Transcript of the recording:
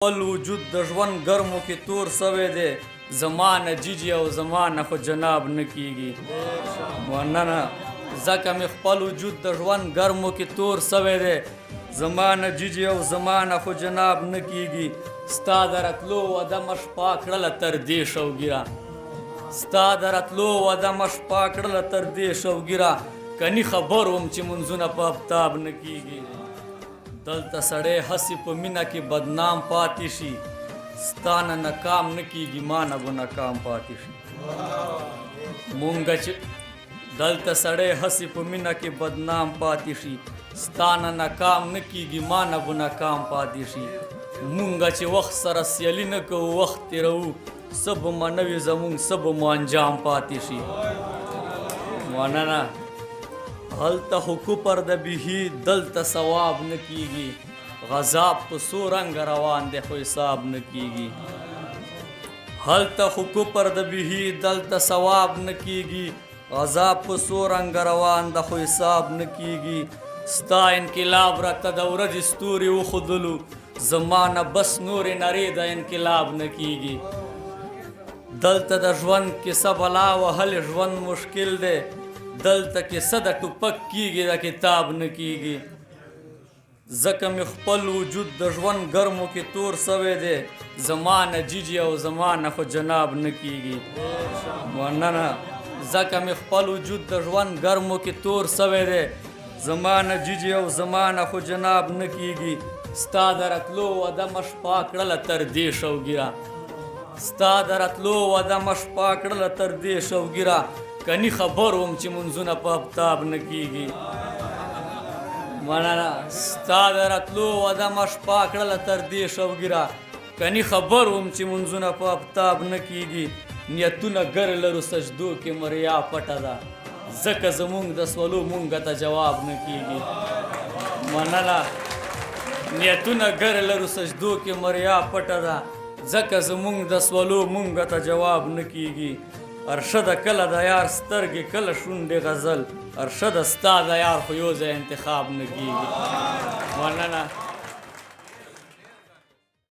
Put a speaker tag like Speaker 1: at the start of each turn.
Speaker 1: خپل وجود د ژوند ګرمو کې تور سوی دی زمانه جیجی او زمانه خو جناب نه کیږي مننه ځکه مې خپل وجود د ژوند ګرمو کې تور سوی دی زمانه جیجی او زمانه خو جناب نه کیږي ستا د راتلو وعده مه شپه کړله تر دې شوګیره ستا د راتلو وعده مه شپه کړله تر دې شوګیره کني خبر وم چې منځونه په آفتاب نه کیږي دلته سړی هسې په مینه کې بدنام پاتې شي ستا نه ناکام نه کیږي ما نه به ناکام پاتې شي مونږ چې دلته سړی هسې په مینه کې بدنام پاتې شي ستا نه ناکام نه کیږي ما نه به ناکام پاتې شي مونږ چې وخت سره سیالي نه کوو وخت تېروو څه به مو نه وي زمونږ څه به مو انجام پاتې شي مننه هلته خو کفر د بیهي دلته ثواب نه کیږي غذاب په څو رنګه روان دی خو حساب نه کیږي هلته خو کفر د بیهي دلته ثواب نه کیږي غذاب په څو رنګه روان ده خو حساب نه کیږي ستا انقلاب راته د ورځې ستوري وښودلو زما نه بس نورې نرې د انقلاب نه کیږي دلته د ژوند کیسه بلا وهل ژوند مشکل دی دلته کیسه د ټوپک کیږي د کتاب نه کیږي ځکه مې خپل وجود د ژوند ګرمو کې تور سوی دی زمانه جیجی او زمانه خو جناب نه کیږي مننه ځکه مې خپل وجود د ژوند ګرمو کې تور سوی دی زمانه جیجی او زمانه خو جناب نه کیږي ستا د راتلو وعده مه شپه کړله تر دې شوګیره ستا د راتلو وعده مه شپه کړله تر دې شوګیره کني خبر وم چې منځونه په آفتاب نه کیږي مننه ستا د راتلو وعده مه شپه کړله تر دې شوګیره کني خبر وم چې منځونه په آفتاب نه کیږي نیتونه ګر لرو سجدو کې مریا پټه ده ځکه زمونږ د سوالو مونږ ته جواب نه کیږي مننه نیتونه ګر لرو سجدو کې مریا پټه ده ځکه زمونږ د سوالو مونږ ته جواب نه کیږي ارشده کله د یار سترګې کله شونډې غزل ارشده ستا د یار خو یو ځای انتخاب نه کیږي مننه